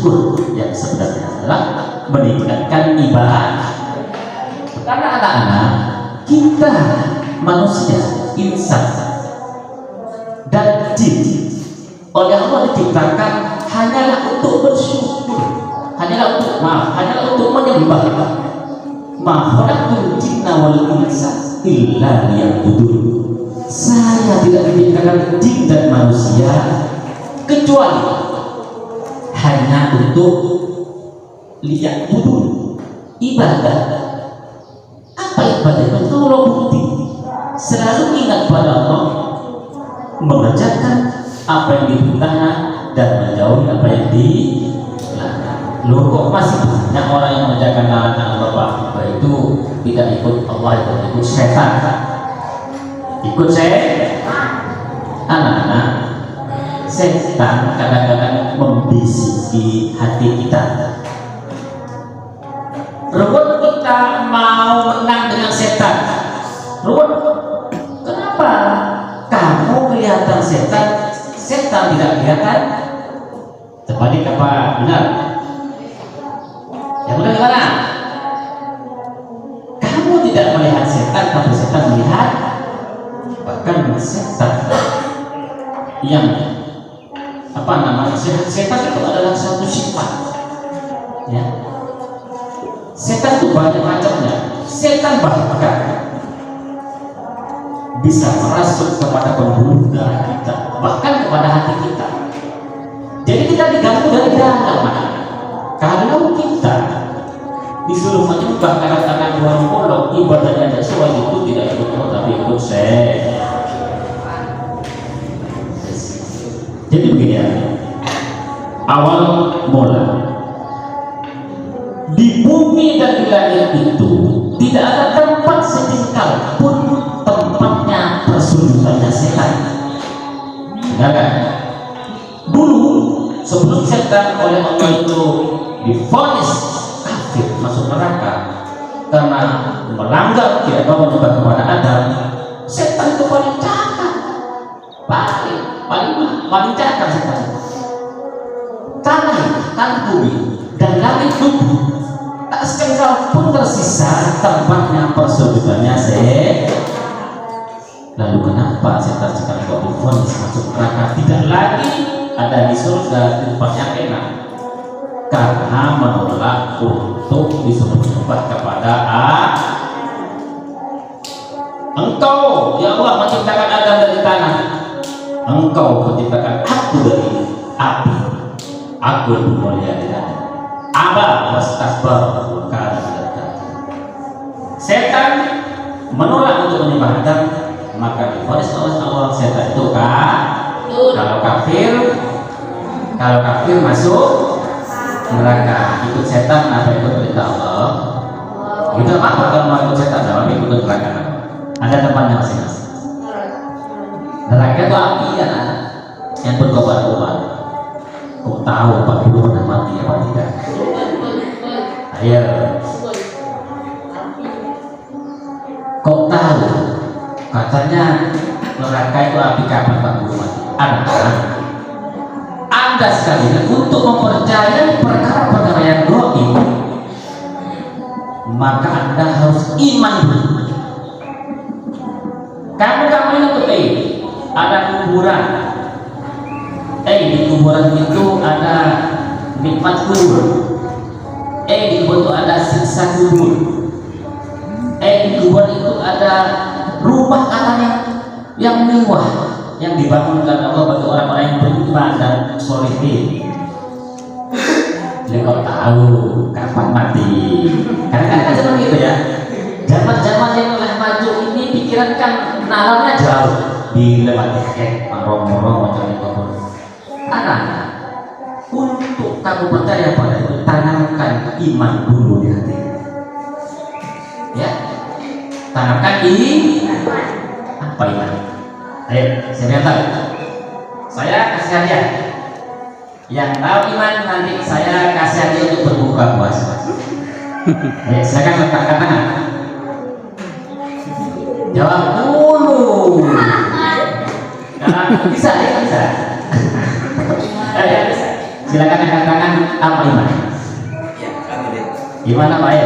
syukur yang sebenarnya adalah meningkatkan ibadah. Karena anak-anak kita manusia, insan dan jin oleh Allah diciptakan hanyalah untuk bersyukur, hanyalah untuk menyembah. Ma khalaqtul jinna wal insa illa liya'budun. Saya tidak diciptakan jin dan manusia kecuali hanya untuk liya'budun, ibadah. Apa ibadah itu? Kalau bukti selalu ingat pada Allah, mengerjakan apa yang diperintahkan dan menjauhi apa yang dilarang. Loh, kok masih banyak orang yang mengerjakan larangan Bapak itu tidak ikut Allah, itu ikut setan. Ikut setan. Anak-anak, setan kadang-kadang membisiki hati kita. Ruwet kita mau menang dengan setan. Ruwet. Kenapa? Kamu kelihatan setan, setan tidak kelihatan. Terbalik apa? Benar? Yang benar gimana? Kamu tidak melihat setan, tapi setan melihat. Bahkan setan yang apa namanya? Setan itu adalah satu sifat. Ya. Setan itu banyak macamnya. Setan bahkan bisa merasuk kepada pembuluh darah kita, bahkan kepada hati kita. Jadi kita diganggu dari dalam. Kalau kita disuruh menyembah karena Tuhan Polok, ibadahnya tidak sesuai, itu tidak ikut Allah tapi ikut setan. Jadi begini ya, awal mula di bumi dan di langit itu tidak ada tempat sejengkal pun tempatnya persunjukannya setan. Benar kan? Dulu sebelum setan oleh Allah itu divonis kafir masuk neraka karena melanggar tidak mau menyembah kepada Adam, setan itu paling cakap, paling cakap setan. Tanah bumi dan langit bumi tak sejengkal pun tersisa tempatnya persunjukannya setan. Lalu kenapa setan sekarang kok divonis masuk neraka, tidak lagi ada di surga di tempatnya enak? Karena menolak untuk disuruh menyembah kepada Allah. Engkau ya Allah menciptakan Adam dari tanah, Engkau menciptakan aku dari api, aku lebih mulia dari Adam. Aba wastakbar wa kana minal kafirin. Setan menolak untuk menyembah Adam, maka divonis oleh Allah setan itu kalau kafir masuk neraka. Ikut setan apa ikut perintah Allah? Itu apa kalau mau ikut setan dalam ikut neraka? Ada tempatnya masing-masing. Neraka itu api kan, yang berkobar-kobar. Kau tahu Pak dulu pernah mati apa tidak? Ayo. Kau tahu? Katanya neraka itu api kapan Pak dulu mati? Anda sekalian untuk mempercayai perkara-perkara yang gaib, maka Anda harus iman dulu. Kamu itu ada kuburan. Di kuburan itu ada nikmat kubur. Di kubur itu ada siksa kubur. Di kubur itu ada rumah Allah yang mewah yang dibangunkan Allah bagi orang-orang yang beriman dan sholihin. Jadi kau tahu kapan mati? Karena kan seperti itu ya. Zaman-zaman yang telah maju ini pikiran kan nalarnya jauh. Bila mati marong-marong macam itu. Anak, untuk kamu percaya pada itu, tanamkan iman dulu di hati. Ya, tanamkan iman. Apa iman? Ayo, saya tahu. Saya kasih hadiah. Yang tahu iman nanti saya kasih hadiah untuk berbuka puasa. Ayo, silakan letakkan tangan. Jawab dulu. Nah, bisa ya, bisa. Bisa. Silakan angkat tangan. Apa iman? Ya, kami lihat. Gimana Pak ya?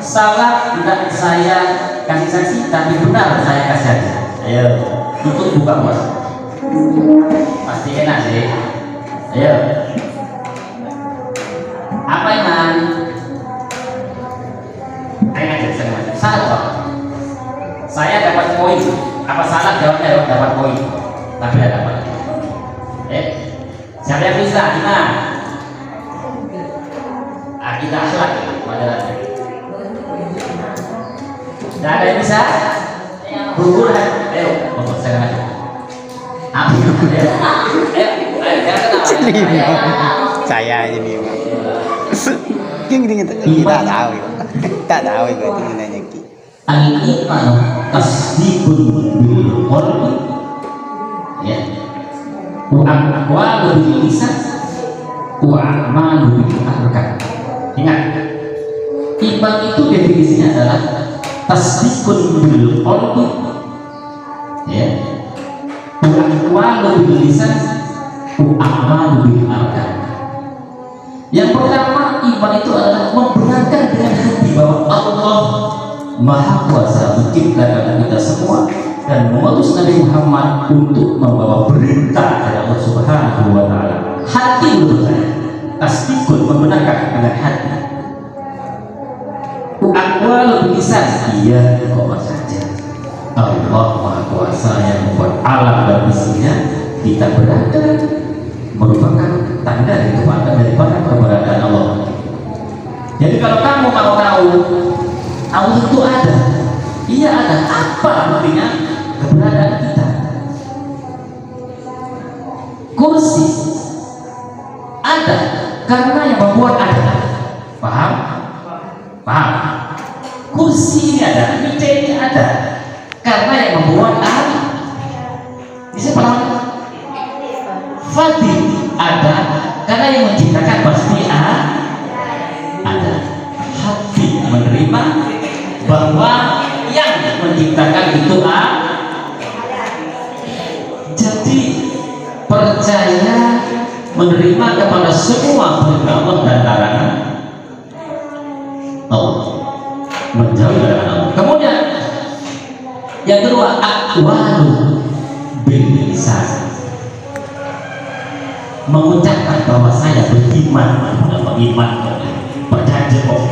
Salah tidak saya kasih saksi, tapi benar saya kasih saksi. Ayo, tutup buka bos. Pasti enak sih. Ayo. Apa iman? Ayo aja, salah Pak. Saya dapat poin. Apa salah jawabnya dapat poin? Tapi tidak dapat. Siapa yang bisa? Iman. Akidah akhlak pelajarannya. Tidak ada yang bisa? Gugur kan? Ayo, ngomong saya lagi. Ayo, saya ini kita tahu kita tahu itu nanya ki al-iman tasdiqun bil qalbi ya wa aqwalu bil lisan wa a'malu bil arkan. Ingat, iman itu definisinya adalah tasdiqun bil qalbi ya wa aqwalu bil lisan wa a'malu bil arkan. Yang pertama, iman itu adalah membenarkan dengan hati bahwa Allah Maha Kuasa menciptakan kita semua dan mengutus Nabi Muhammad untuk membawa berita dari Allah Subhanahu wa Ta'ala. Hati berpercaya, tasdikun membenarkan dengan hati. Aqwal lisan, iya kok saja. Allah Maha Kuasa yang membuat alam dan isinya, kita berada merupakan tanda daripada keberadaan Allah. Jadi kalau kamu mau tahu Allah itu ada, iya ada. Apa artinya keberadaan kita? Kursi ada karena yang membuat ada. Paham? Paham? Kursi ini ada, meja ini ada karena yang membuat ada. Bisa paham? Fadil ada karena yang menciptakan pasti ada. Hati menerima bahwa yang menciptakan itu jadi percaya menerima kepada semua perintah Allah dan larangan Allah, menjauh dari Allah. Kemudian yang kedua, aqwalu bil lisan, mengucapkan bahwa saya beriman kepada iman percaya kok.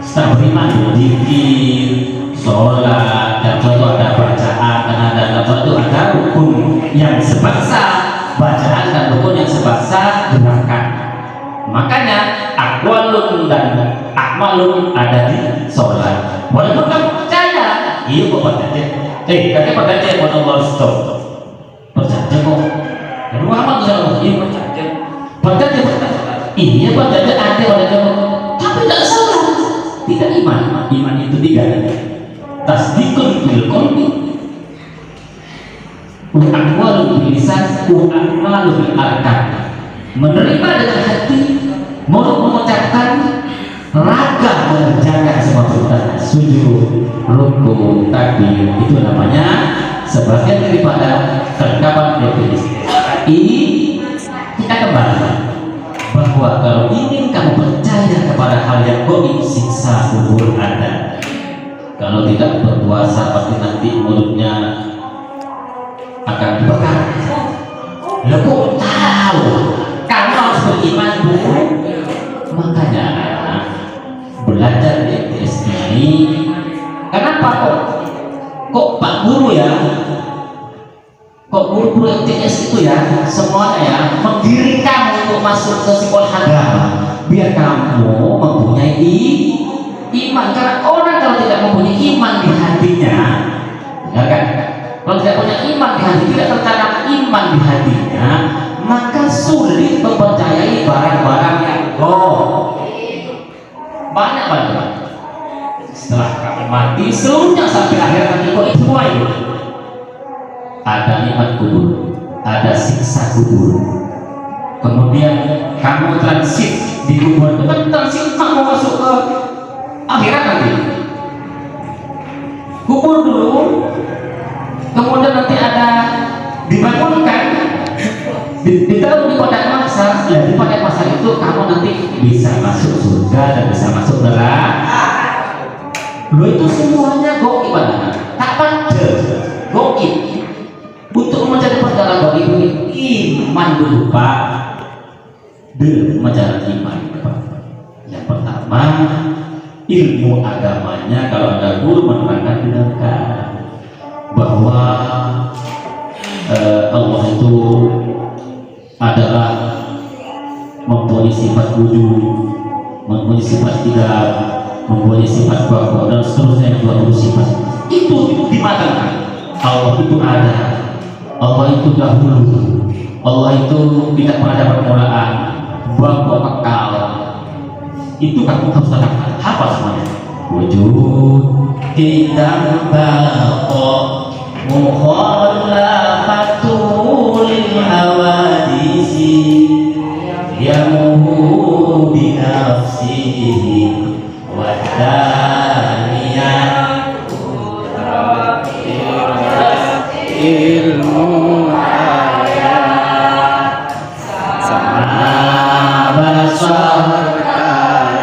Setelah beriman berzikir, sholat, dan contoh ada bacaan, dan ada contoh ada rukun yang sebangsa bacaan dan rukun yang sebangsa gerakan. Makanya aqwalun dan akmalun ada di sholat. Walaupun kamu percaya, iya kok percaya. Kakek percaya kepada Allah stop. Percaya kok. Muhammad SAW iya percaya. Iya percaya ada pada kamu. Tapi tidak salah. Tidak iman. Iman itu tiga. Tasdikun bil qalbi, wa aqwalu bil lisan, wa a'malu bil arkan. Menerima dengan hati, mulut mengucapkan, raga mengerjakan semua perintah, sujud, rukuk, takbir. Itu namanya sebagian daripada terdapat definisi. Ini kita kembali bahwa kalau ingin kamu percaya kepada hal yang gaib, siksa kubur ada. Kalau tidak berpuasa pasti nanti mulutnya akan dibakar. Lo kok tahu? Kamu harus beriman dulu. Makanya belajar di MTS ini. Kenapa kok Pak Guru ya? Kok guru MTS itu ya semuanya ya menggiring kamu untuk masuk ke sekolah agama biar kamu mempunyai iman. Karena orang kalau tidak mempunyai iman di hatinya, ya kan? Kalau tidak punya iman di hati, tidak tertanam iman di hatinya, maka sulit mempercayai barang-barang yang banyak banget. Setelah kamu mati, seluruhnya sampai akhir nanti kok itu semua itu. Ada nikmat kubur, ada siksa kubur. Kemudian kamu transit di kubur itu kan transit kamu masuk ke akhirat nanti. Kubur dulu, kemudian nanti ada dibangunkan, ditaruh di kotak masa. Ya di kotak masa itu kamu nanti bisa masuk surga dan bisa masuk neraka. Lo itu semuanya goib, tak pantas goib. Untuk menjadi perjalanan goib ini iman dulu Pak. Menjalankan iman Pak. Yang pertama ilmu agamanya, kalau ada guru menerangkan dengarkan bahwa Allah itu adalah mempunyai sifat wujud, mempunyai sifat tidak, mempunyai sifat bahwa dan seterusnya 20 sifat itu dimatangkan. Allah itu ada, Allah itu dahulu, Allah itu tidak pernah ada permulaan, bahwa kekal. Itu kamu harus tanamkan. Hafal semuanya. Wujud tidak baqa mukhalafatul hawadisi yamuhu binafsihi wa thaniyat ilmu ayat sama basar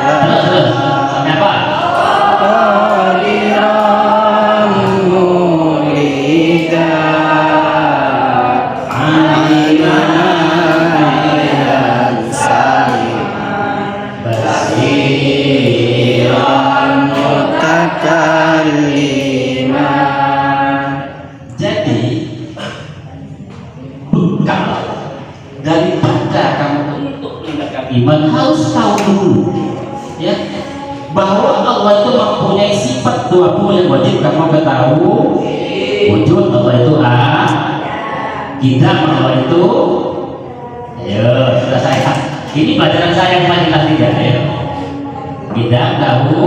sampai apa? qadiran murida aliman sami basiran mutakalliman. Jadi bekal daripada kamu untuk meningkatkan iman harus tahu dulu ya bahwa Allah itu mempunyai sifat 20 yang wajib kamu ketahui. Wujud Allah itu tidak Allah itu. Ayo sudah saya, ini pelajaran saya yang paling ketiga ya. Tidak tahu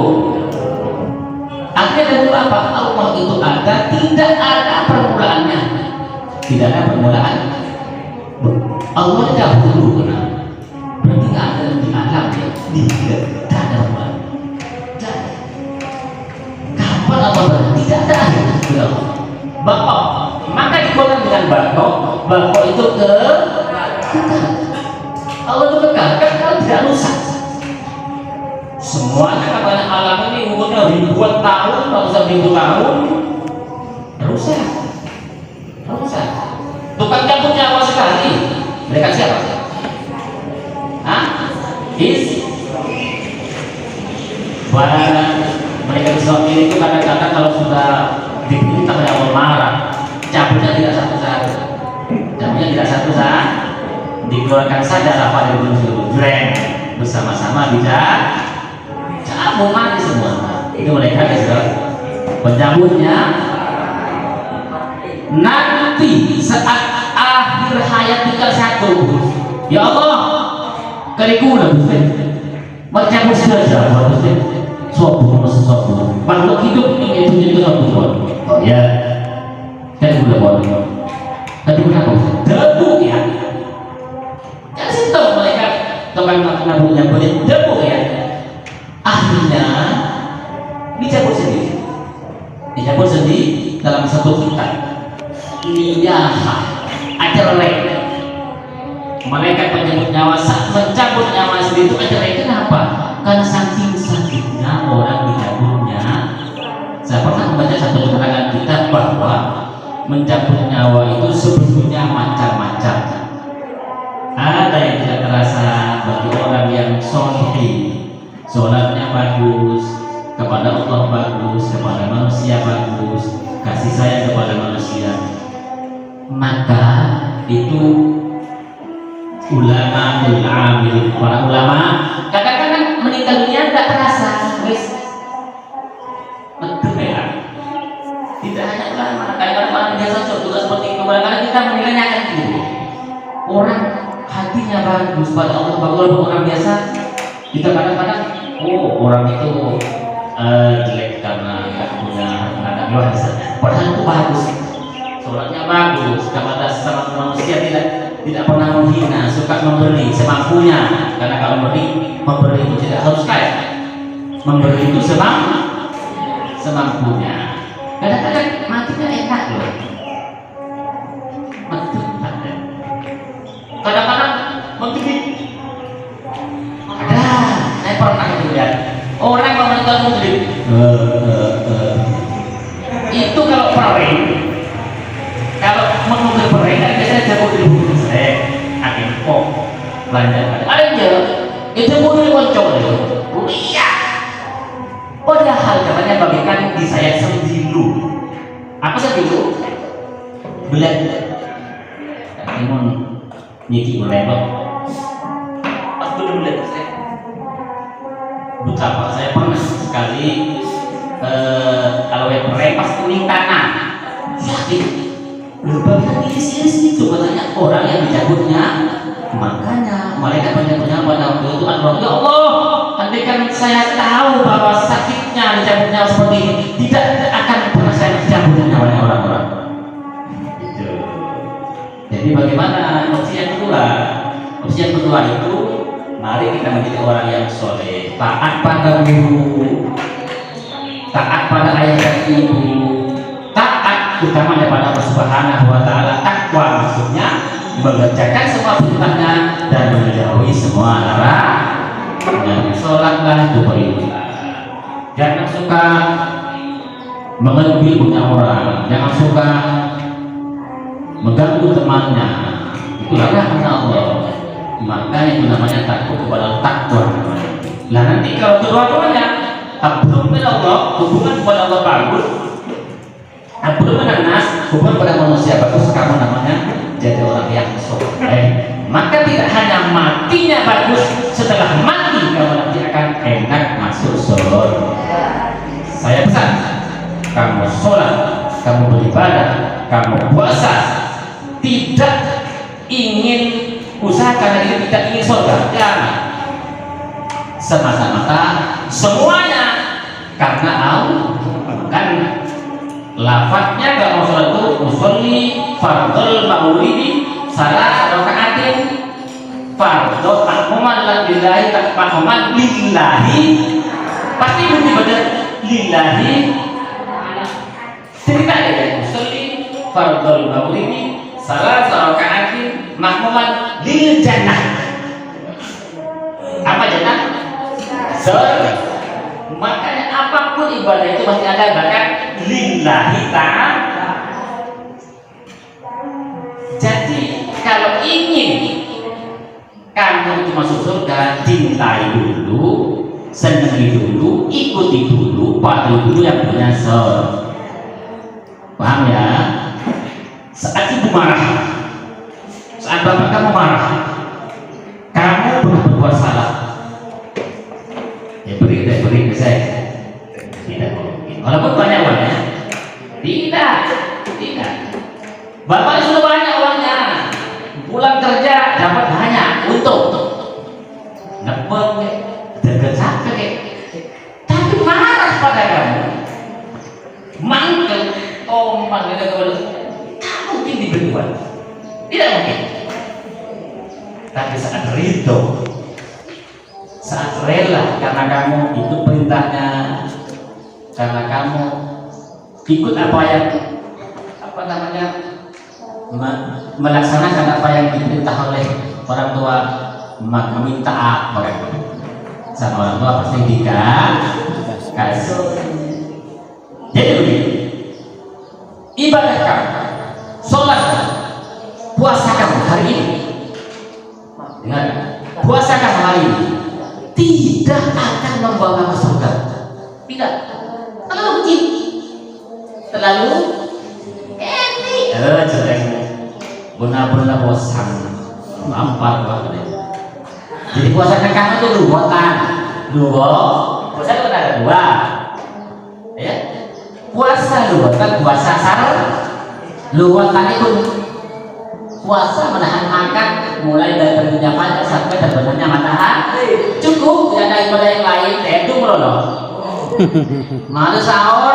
akhirnya dari apa? Allah itu ada, tidak ada permulaannya, tidak ada permulaan. Allah dahulu benar, berarti nggak ada di alam ya, tidak ada permulaan. Kapan Allah berarti tidak ada akhir? Bako, maka dikatakan dengan bako itu kekal. Allah itu kekal, kekal tidak rusak. Semuanya katanya alam ini umurnya ribuan tahun, ratusan ribu tahun, rusak. Tukang cabut nyawa sekali, mereka siapa? Barang mereka bisa memilih itu kadang-kadang kalau sudah diperintah oleh Allah marah, cabutnya tidak satu saat, dikeluarkan saja lava dari gunung Jureng bersama-sama bisa cabut mati semua. Itu mereka pencabutnya. Nanti saat akhir hayat tinggal satu, ya Allah kaliku udah mencabut saja buat sobu sesuatu makhluk hidup ini itu satu. Oh ya kan udah boleh tadi kenapa debu ya kasih tahu mereka teman nabunya boleh debu ya, akhirnya dicabut sendiri dalam satu kitab niyahah ajalek. Mereka penyebut nyawa saat mencabut nyawa sendiri itu ajalek. Kenapa? Karena saking sakitnya orang dicabutnya. Saya pernah membaca satu keterangan kita bahwa mencabut nyawa itu sebetulnya macam-macam. Ada yang tidak terasa bagi orang yang soleh, sholatnya bagus, kepada Allah bagus, kepada manusia bagus, kasih sayang kepada manusia, maka itu ulama amil, para ulama kadang-kadang meninggal dunia tidak terasa, tidak hanya ulama, kadang-kadang orang biasa juga seperti itu. Kadang-kadang kita menilainya akan gitu, orang hatinya bagus pada Allah bagus, orang biasa kita kadang-kadang orang itu jelek karena tidak punya anak luas, padahal itu bagus, sholatnya bagus, kepada sesama manusia tidak pernah menghina, suka memberi semampunya. Karena kalau memberi itu tidak harus kaya, memberi itu semampunya. Kadang-kadang matinya enak loh, kadang-kadang menggigit. Ada, saya pernah itu lihat orang yang menonton menggigit. Itu kalau pereng, kalau menukar pereng kan biasanya jago di bumi saya, akhir kok belanja ada aja itu mulai muncul itu, iya. Padahal katanya bagikan di saya sembilu, apa sembilu? Belat, tapi mau nyiki melebok, pas belum belat saya, betapa saya pernah sekali kalau yang merepas kuning tanah sakit bagian iris-iris itu katanya orang yang dicabutnya, makanya malaikat menyebutnya pada waktu itu Allah, ya Allah, andaikan saya tahu bahwa sakitnya dicabutnya seperti ini, tidak akan pernah saya dicabutnya oleh orang-orang itu. Jadi bagaimana opsi yang kedua? Opsi yang kedua itu mari kita menjadi orang yang soleh, taat pada guru, taat pada ayah dan ibu, taat utamanya pada Allah Subhanahu wa Ta'ala. Takwa maksudnya mengerjakan semua perintahnya dan menjauhi semua larangan. Sholatlah itu perintah. Jangan suka mengambil punya orang, jangan suka mengganggu temannya. Itu larangan Allah. Maka itu namanya takut kepada takwa. Nah nanti kalau kedua-duanya belum kepada Allah, hubungan kepada Allah bagus, belum dengan nas, hubungan pada manusia bagus, kamu namanya jadi orang yang soleh. Maka tidak hanya matinya bagus, setelah mati kamu nanti akan enak masuk surga. Saya pesan, kamu sholat, kamu beribadah, kamu puasa, tidak ingin usahakan ini, tidak ingin surga, jangan. Semata-mata semuanya karena Allah. Kan lafadznya kalau sholat itu usolli fardhul maghribi salah rakaatin fardhu mahmuman lillahi mahmuman lillahi, pasti beribadah lillahi. Cerita ya, usolli fardhul maghribi salah rakaatin mahmuman lil jannah. Apa jannah? Surga. Makanya apapun ibadah itu pasti ada bahkan lillahi ta'ala. Jadi kalau ingin kamu itu masuk surga, cintai dulu, senangi dulu, ikuti dulu, patuhi dulu yang punya surga. Paham ya? Saat ibu marah, saat bapak kamu marah, kamu pernah berbuat salah, ya beri ke saya, tidak mungkin. Walaupun banyak uangnya, tidak. Bapak sudah banyak uangnya, pulang kerja dapat banyak, untung, dapat dagang capek, tapi marah pada kamu, mangkel, manggil kepada, tak mungkin diberi uang, tidak mungkin. Tapi saat ridho, saat rela karena kamu ikut perintahnya, karena kamu ikut apa yang melaksanakan apa yang diperintah oleh orang tua, maka minta apa sama orang tua pasti dikasih. Jadi begini, ibadah kamu, sholat, puasa kamu hari ini, dengar, puasa kamu hari ini tidak akan membawa ke surga. Tidak. Terlalu kecil, terlalu jelek, benar-benar bosan, mampar banget. Jadi puasa kamu itu luatan, puasa itu ada dua, ya. Puasa luatan, puasa sahur, luatan itu puasa menahan makan mulai dari terbitnya fajar sampai terbenamnya matahari, cukup, tidak ada ibadah yang lain. Itu melono malu sahur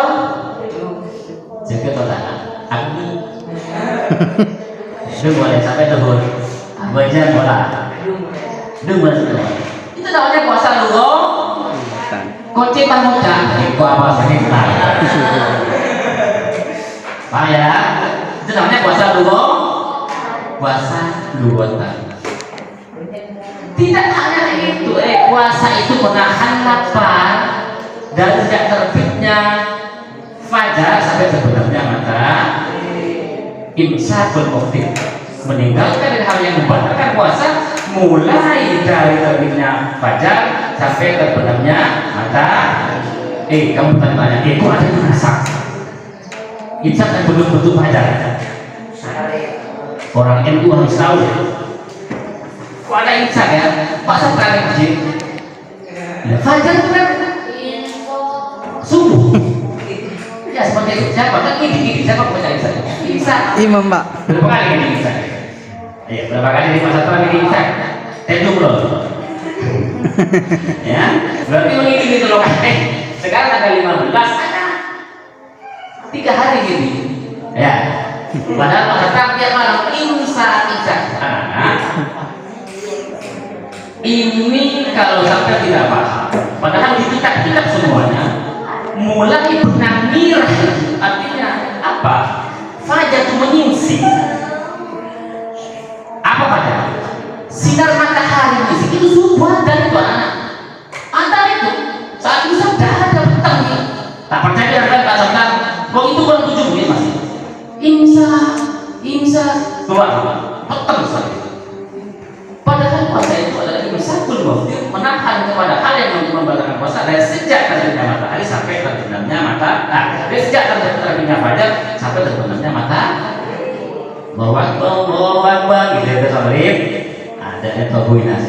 jaga total aku itu boleh sampai tuhur baca bola itu boleh. Itu namanya puasa lugo kunci tamucan itu apa sakit Pak ya, itu namanya puasa lugo, puasa lugotan. Tidak hanya itu, puasa itu menahan lapar dari sejak terbitnya fajar sampai terbenamnya mata, imsakul muftir, meninggalkan dari hal yang membatalkan puasa mulai dari terbitnya fajar sampai terbenamnya mata. Kamu tanya-tanya, kok ada yang imsak? Imsak kan belum bentuk fajar. Orang NU harus tahu. Kok ada imsak ya? Pak Sapran di masjid. Fajar itu kan subuh. Ya seperti itu. Siapa? Kan gini. Siapa baca imsak? Imsak. Imam, Pak. Berapa kali ini imsak? Berapa kali di Pak Sapran ini imsak? Tentu belum. Ya, berarti begini gitu loh. Sekarang ada 15, ada 3 hari gini. Ya. Padahal Pak Sapran tiap malam imsak. Ini kalau sampai tidak paham, padahal di kitab-kitab semuanya mulai benamir, artinya apa? Fajar itu menyingsing. Apa fajar? Sinar matahari menyingsing itu subuh dan itu anak. Antar itu saat itu sudah ada petang nih. Tak percaya dengan Pak Sapran, kok itu kurang 7 menit masih. Imsak, keluar petang sekali. Padahal puasa itu adalah imsakul muftir, menahan kepada hal yang membatalkan puasa dari sejak terbitnya matahari sampai terbenamnya mata. Dari sejak terbitnya fajar sampai terbenamnya mata. Allahu Akbar, gitu ya saudara. Ada etobuinas.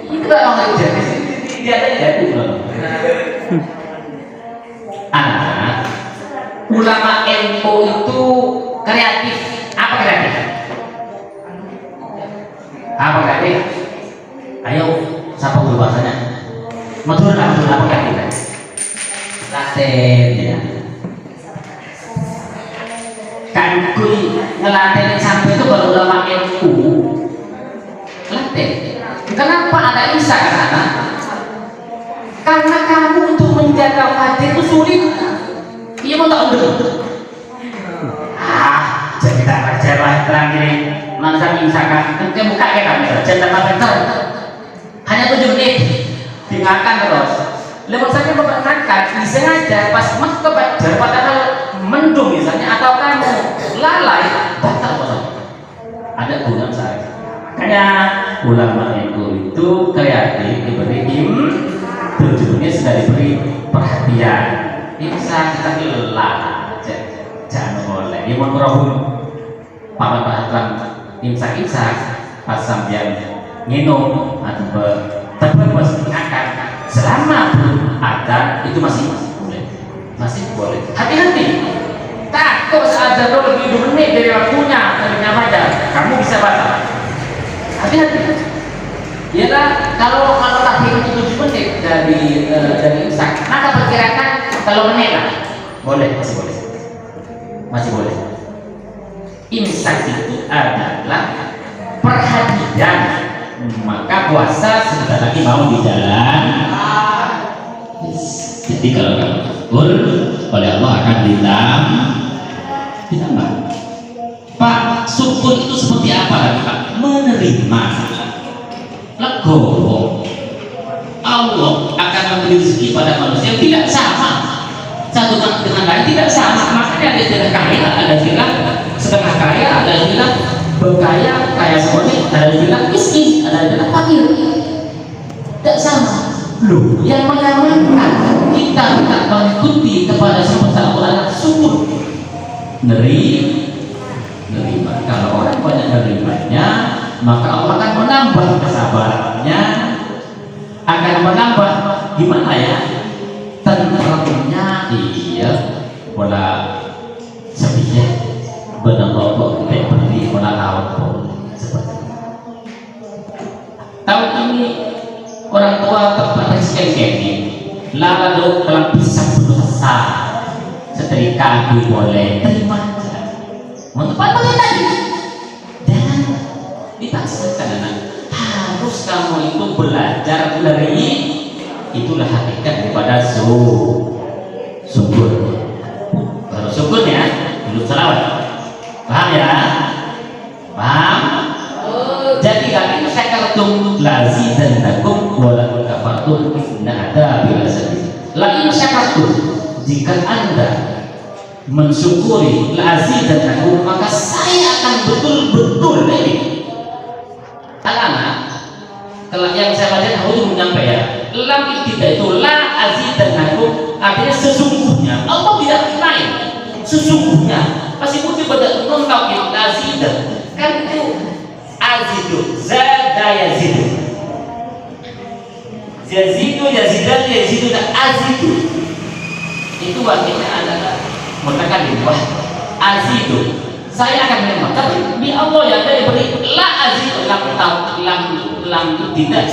Itu orang jadi dia ada jadi loh. Ulama NU itu kreatif. Apa kreatif? Ayo, siapa dulu bahasanya? Betul apa kreatif? Laten ya. Kan kui ngelatenin sampai itu kalau ulama NU laten. Kenapa ada imsak ke sana? Karena kamu untuk menjaga fajar itu sulit. Iya mau tak undur? Jadi tak kerja lah terang ini. Masa imsakan, kan buka ya kamera, jangan bentar. Hanya 7 menit, dengarkan terus. Lepas saya memperkenalkan, disengaja pas mas ke fajar, padahal mendung misalnya, atau kamu lalai, batal puasa. Ada guna saya. Makanya ulama itu kreatif, diberi 7 menit sudah diberi perhatian. Bisa kita lelah, jangan boleh. Ini mau berhubung paman pahatran imsak pas sambian minum atau terberbos akan selama belum ada itu masih boleh. Hati-hati, takut saat jadwal lebih 2 menit dari waktunya ternyata fajar, kamu bisa batal. Hati-hati. Yalah, kalau tadi itu 7 menit dari imsak, maka perkirakan kalau menit lah, masih boleh. Imsak itu adalah perhatian, maka puasa sebentar lagi mau di jalan. Jadi kalau kamu syukur oleh Allah akan ditambah. Pak, syukur itu seperti apa lagi Pak? Menerima, legowo. Allah akan memberi rezeki pada manusia yang tidak sama, satu dengan lain tidak sama. Makanya ada istilah kaya, ada istilah setengah kaya, ada istilah berkaya, kaya seperti, ada istilah miskin, ada istilah fakir. Tidak sama. Loh, yang menyamakan kita tidak mengikuti kepada semesta Allah syukur, nerima. Kalau orang banyak nerimanya, maka Allah akan menambah kesabarannya, akan menambah gimana ya, tentremnya. Iya, bola sepinya benar logo kita beri bola laut seperti itu. Tahun ini orang tua terbatas sekali lalu dalam pisah berdosa setrika boleh terima aja. Mau tepat boleh tadi, jangan dipaksakan anak. Harus kamu itu belajar dari itulah hakikat daripada syukur. Kalau syukur ya, hidup salawat. Paham ya? jika Anda mensyukuri la'azidannakum, maka saya akan betul-betul ini. Anak-anak, kalau yang saya baca dahulu menyampaikan ya, lam ibtidah itu la'azidannakum artinya sesungguhnya. Allah tidak lain, sesungguhnya. Masih putih pada non taukid la'azidan kan itu azidu, zada yazidu, yazidan dan azidu itu artinya adalah mutakalim. Wah, azidu saya akan menambah, tapi di Allah yang dari beri la azidu, lam tidak